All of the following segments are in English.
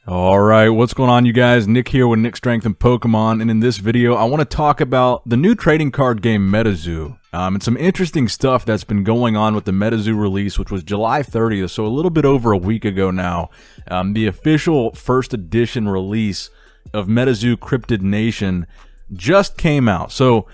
All right, what's going on, you guys? Nick here with Nick Strength and Pokemon, and in this video, I want to talk about the new trading card game MetaZoo, and some interesting stuff that's been going on with the MetaZoo release, which was July 30th, so a little bit over a week ago now. The official first edition release of MetaZoo Cryptid Nation just came out. So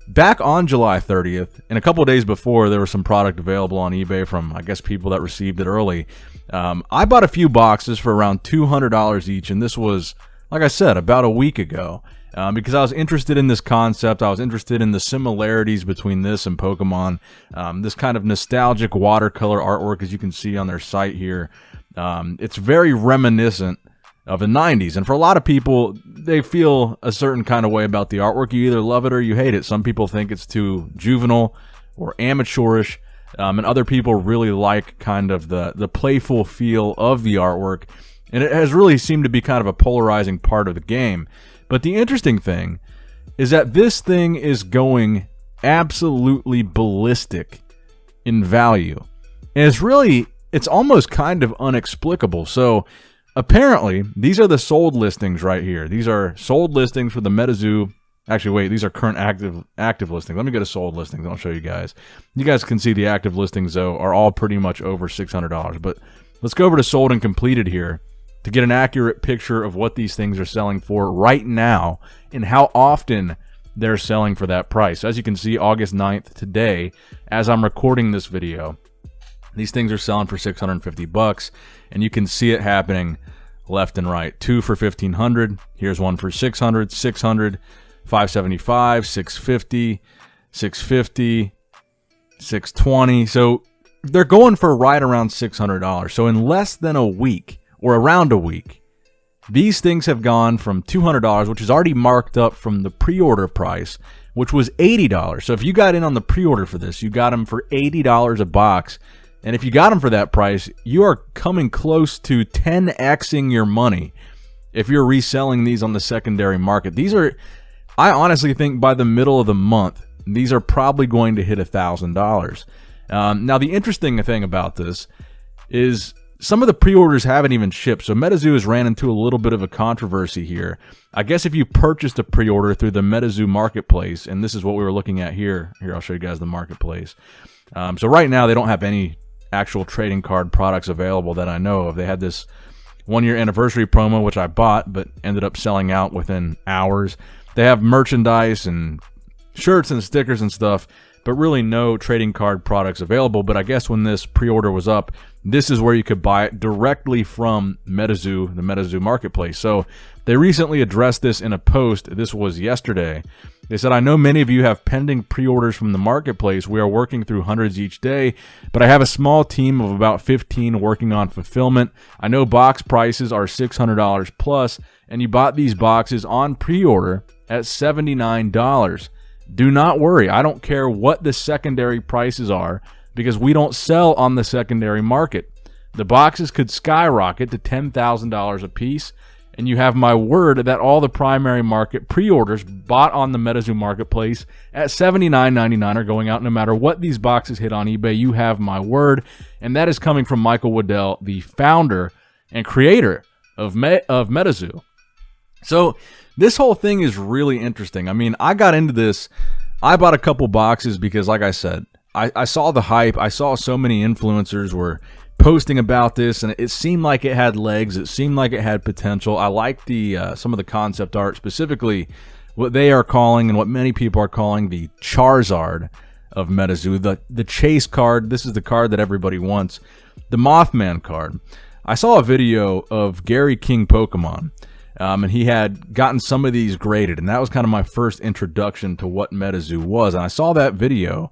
back on July 30th, and a couple of days before, there was some product available on eBay from, I guess, people that received it early. I bought a few boxes for around $200 each, and this was, like I said, about a week ago, because I was interested in this concept. I was interested in the similarities between this and Pokemon, this kind of nostalgic watercolor artwork, as you can see on their site here. It's very reminiscent of the 90s, and for a lot of people, they feel a certain kind of way about the artwork. You either love it or you hate it. Some people think it's too juvenile or amateurish, and other people really like kind of the playful feel of the artwork, and it has really seemed to be kind of a polarizing part of the game. But the interesting thing is that this thing is going absolutely ballistic in value, and it's almost kind of unexplicable. So apparently, these are the sold listings right here. These are sold listings for the MetaZoo. Actually, wait, these are current active listings. Let me go to sold listings, and I'll show you guys. You guys can see the active listings, though, are all pretty much over $600. But let's go over to sold and completed here to get an accurate picture of what these things are selling for right now and how often they're selling for that price. As you can see, August 9th, today, as I'm recording this video, these things are selling for $650, and you can see it happening left and right. Two for $1,500. Here's one for $600, $600, $575, $650, $650, $620. So they're going for right around $600. So in less than a week, or around a week, these things have gone from $200, which is already marked up from the pre-order price, which was $80. So if you got in on the pre-order for this, you got them for $80 a box. And if you got them for that price, you are coming close to 10xing your money if you're reselling these on the secondary market. These are, I honestly think by the middle of the month, these are probably going to hit $1,000. Now, the interesting thing about this is some of the pre-orders haven't even shipped. So MetaZoo has ran into a little bit of a controversy here. I guess if you purchased a pre-order through the MetaZoo marketplace, and this is what we were looking at here. Here, I'll show you guys the marketplace. So right now, they don't have any actual trading card products available that I know of. They had this one-year anniversary promo, which I bought, but ended up selling out within hours. They have merchandise and shirts and stickers and stuff, but really no trading card products available. But I guess when this pre-order was up, this is where you could buy it directly from MetaZoo, the MetaZoo marketplace. So they recently addressed this in a post. This was yesterday. They said, "I know many of you have pending pre-orders from the marketplace. We are working through hundreds each day, but I have a small team of about 15 working on fulfillment. I know box prices are $600 plus, and you bought these boxes on pre-order at $79. Do not worry. I don't care what the secondary prices are because we don't sell on the secondary market. The boxes could skyrocket to $10,000 a piece, and you have my word that all the primary market pre-orders bought on the MetaZoo marketplace at $79.99 are going out no matter what these boxes hit on eBay. You have my word." And that is coming from Michael Waddell, the founder and creator of MetaZoo. So this whole thing is really interesting. I mean, I got into this. I bought a couple boxes because, like I said, I saw the hype. I saw so many influencers were posting about this, and it seemed like it had legs. It seemed like it had potential. I liked the some of the concept art, specifically what they are calling and what many people are calling the Charizard of MetaZoo, the chase card. This is the card that everybody wants, the Mothman card. I saw a video of Gary King Pokemon, and he had gotten some of these graded, and that was kind of my first introduction to what MetaZoo was. And I saw that video,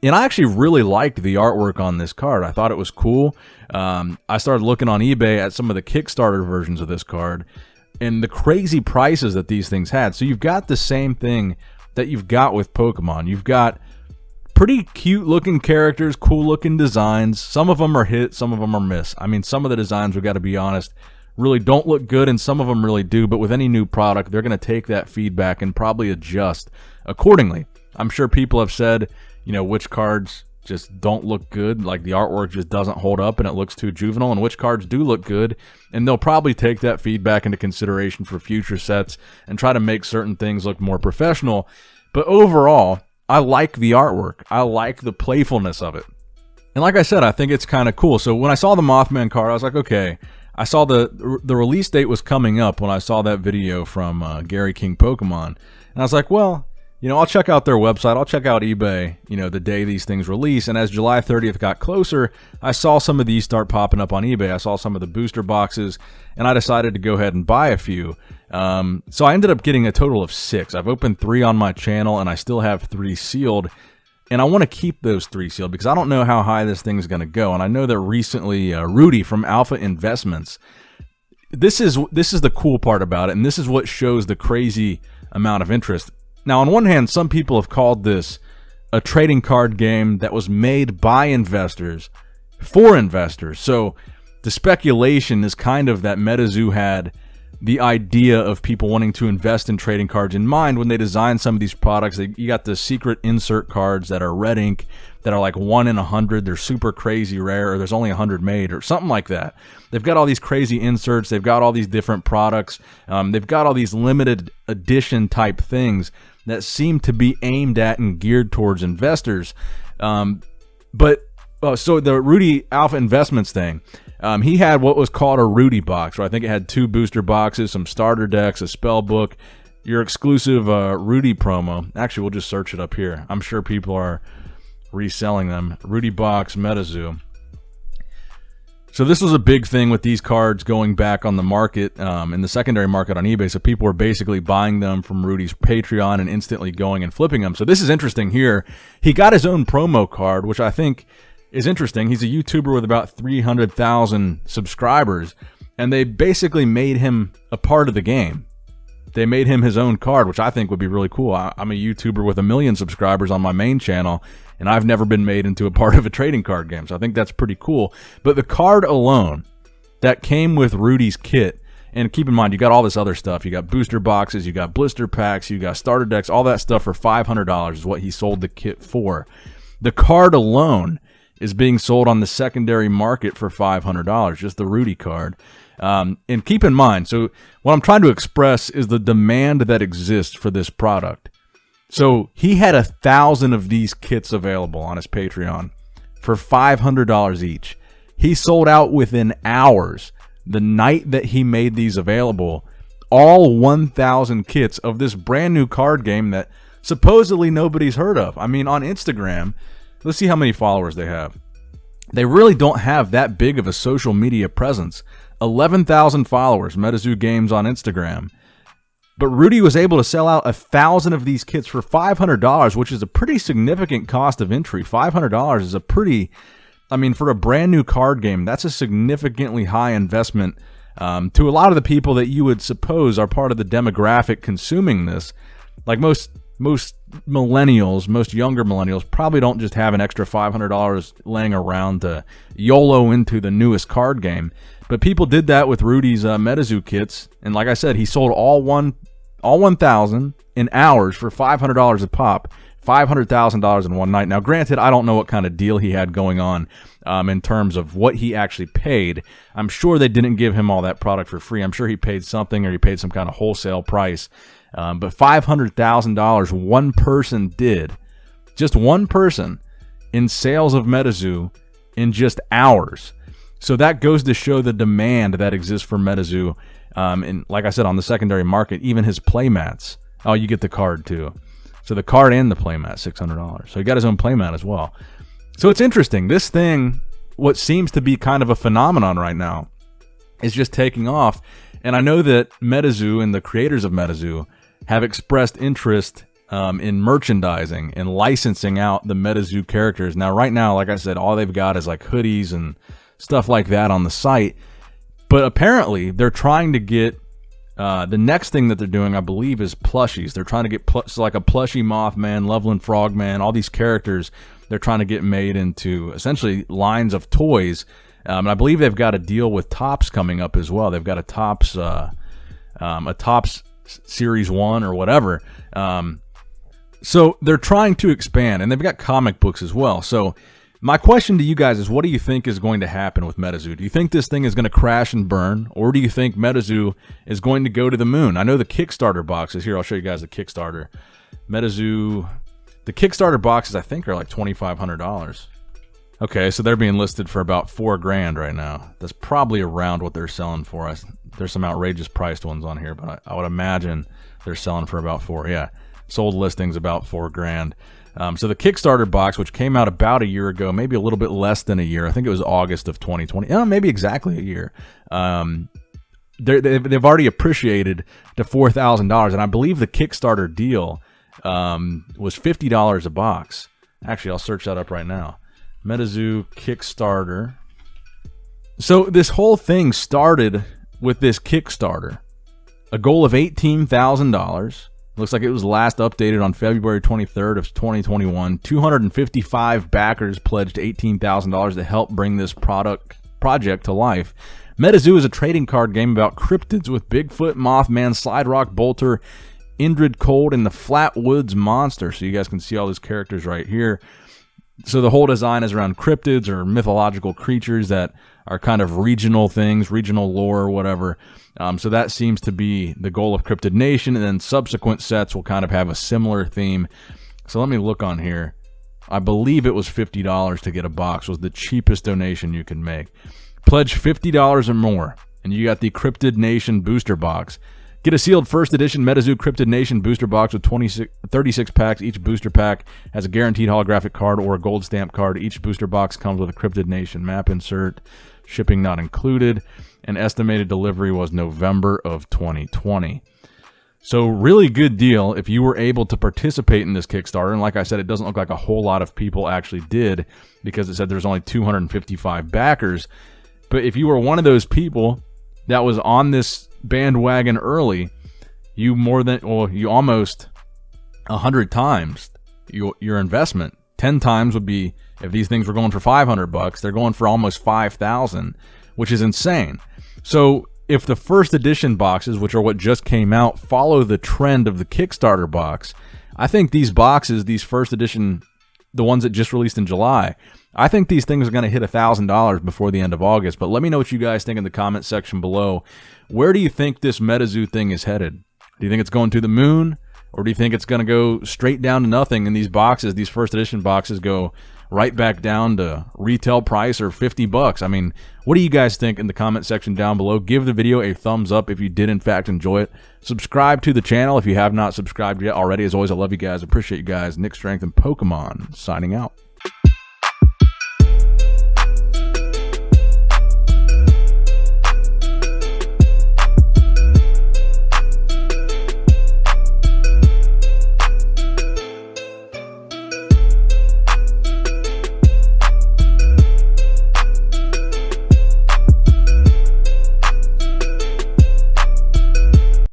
and I actually really liked the artwork on this card. I thought it was cool. I started looking on eBay at some of the Kickstarter versions of this card and the crazy prices that these things had. So you've got the same thing that you've got with Pokemon. You've got pretty cute looking characters, cool looking designs. Some of them are hit, some of them are miss. I mean, some of the designs, we've got to be honest, really don't look good, and some of them really do. But with any new product, they're going to take that feedback and probably adjust accordingly. I'm sure people have said, you know, which cards just don't look good. Like the artwork just doesn't hold up and it looks too juvenile, and which cards do look good. And they'll probably take that feedback into consideration for future sets and try to make certain things look more professional. But overall, I like the artwork. I like the playfulness of it. And like I said, I think it's kind of cool. So when I saw the Mothman card, I was like, okay. I saw the release date was coming up when I saw that video from Gary King Pokemon. And I was like, well, you know, I'll check out their website. I'll check out eBay, you know, the day these things release. And as July 30th got closer, I saw some of these start popping up on eBay. I saw some of the booster boxes, and I decided to go ahead and buy a few. So I ended up getting a total of 6. I've opened 3 on my channel, and I still have 3 sealed. And I want to keep those 3 sealed because I don't know how high this thing's going to go. And I know that recently Rudy from Alpha Investments, this is the cool part about it, and this is what shows the crazy amount of interest. Now, on one hand, some people have called this a trading card game that was made by investors for investors. So the speculation is kind of that MetaZoo had the idea of people wanting to invest in trading cards in mind when they designed some of these products. You got the secret insert cards that are red ink that are like 1 in 100. They're super crazy rare, or there's only 100 made or something like that. They've got all these crazy inserts. They've got all these different products. They've got all these limited edition type things that seem to be aimed at and geared towards investors. So the Rudy Alpha Investments thing, he had what was called a Rudy box, where I think it had 2 booster boxes, some starter decks, a spell book, your exclusive Rudy promo. Actually, we'll just search it up here. I'm sure people are reselling them. Rudy box, MetaZoo. So this was a big thing with these cards going back on the market, in the secondary market on eBay. So people were basically buying them from Rudy's Patreon and instantly going and flipping them. So this is interesting here. He got his own promo card, which I think is interesting. He's a YouTuber with about 300,000 subscribers, and they basically made him a part of the game. They made him his own card, which I think would be really cool. I'm a YouTuber with 1 million subscribers on my main channel, and I've never been made into a part of a trading card game, so I think that's pretty cool. But the card alone that came with Rudy's kit, and keep in mind, you got all this other stuff. You got booster boxes, you got blister packs, you got starter decks, all that stuff for $500 is what he sold the kit for. The card alone is being sold on the secondary market for $500, just the Rudy card. And keep in mind, so what I'm trying to express is the demand that exists for this product. So he had 1,000 of these kits available on his Patreon for $500 each. He sold out within hours the night that he made these available, all 1,000 kits of this brand new card game that supposedly nobody's heard of. I mean, on Instagram, let's see how many followers they have. They really don't have that big of a social media presence. 11,000 followers, MetaZoo Games on Instagram. But Rudy was able to sell out 1,000 of these kits for $500, which is a pretty significant cost of entry. $500 is a pretty, I mean, for a brand new card game, that's a significantly high investment to a lot of the people that you would suppose are part of the demographic consuming this. Like most millennials, most younger millennials probably don't just have an extra $500 laying around to YOLO into the newest card game. But people did that with Rudy's MetaZoo kits, and like I said, he sold all 1,000 in hours for $500 a pop, $500,000 in one night. Now, granted, I don't know what kind of deal he had going on in terms of what he actually paid. I'm sure they didn't give him all that product for free. I'm sure he paid something, or he paid some kind of wholesale price. But $500,000 one person did, just one person, in sales of MetaZoo in just hours. So that goes to show the demand that exists for MetaZoo. And like I said, on the secondary market, even his playmats. Oh, you get the card too. So the card and the playmat, $600. So he got his own playmat as well. So it's interesting. This thing, what seems to be kind of a phenomenon right now, is just taking off. And I know that MetaZoo and the creators of MetaZoo have expressed interest in merchandising and licensing out the MetaZoo characters. Now, right now, like I said, all they've got is like hoodies and stuff like that on the site. But apparently, they're trying to get the next thing that they're doing, I believe, is plushies. They're trying to get so like a plushie Mothman, Loveland Frogman, all these characters they're trying to get made into essentially lines of toys. And I believe they've got a deal with Topps coming up as well. They've got a Topps Series 1 or whatever. So they're trying to expand, and they've got comic books as well. So my question to you guys is, what do you think is going to happen with MetaZoo? Do you think this thing is going to crash and burn, or do you think MetaZoo is going to go to the moon? I know the Kickstarter boxes here. I'll show you guys the Kickstarter. MetaZoo, the Kickstarter boxes I think are like $2,500. Okay, so they're being listed for about $4,000 right now. That's probably around what they're selling for. There's some outrageous priced ones on here, but I would imagine they're selling for about $4,000. Yeah. Sold listings about $4,000. So the Kickstarter box, which came out about a year ago, maybe a little bit less than a year. I think it was August of 2020. Maybe exactly a year. They've already appreciated to $4,000, and I believe the Kickstarter deal was $50 a box. Actually, I'll search that up right now. MetaZoo Kickstarter. So this whole thing started with this Kickstarter, a goal of $18,000. Looks like it was last updated on February 23rd of 2021. 255 backers pledged $18,000 to help bring this project to life. MetaZoo is a trading card game about cryptids with Bigfoot, Mothman, Slide Rock Bolter, Indrid Cold, and the Flatwoods Monster. So you guys can see all those characters right here. So the whole design is around cryptids or mythological creatures that are kind of regional things, regional lore or whatever. So that seems to be the goal of Cryptid Nation, and then subsequent sets will kind of have a similar theme. So let me look on here. I believe it was $50 to get a box, was the cheapest donation you can make. Pledge $50 or more, and you got the Cryptid Nation booster box. Get a sealed first edition MetaZoo Cryptid Nation booster box with 36 packs. Each booster pack has a guaranteed holographic card or a gold stamp card. Each booster box comes with a Cryptid Nation map insert. Shipping not included. And estimated delivery was November of 2020. So really good deal if you were able to participate in this Kickstarter. And like I said, it doesn't look like a whole lot of people actually did, because it said there's only 255 backers. But if you were one of those people that was on this bandwagon early, you almost 100 times your investment. 10 times would be, if these things were going for $500, they're going for almost $5,000, which is insane. So if the first edition boxes, which are what just came out, follow the trend of the Kickstarter box, I think these boxes, these first edition, the ones that just released in July, I think these things are going to hit $1,000 before the end of August. But let me know what you guys think in the comment section below. Where do you think this MetaZoo thing is headed? Do you think it's going to the moon? Or do you think it's going to go straight down to nothing, and these boxes, these first edition boxes, go right back down to retail price or $50? I mean, what do you guys think in the comment section down below? Give the video a thumbs up if you did in fact enjoy it. Subscribe to the channel if you have not subscribed yet already. As always, I love you guys. Appreciate you guys. Nick Strength and Pokemon signing out.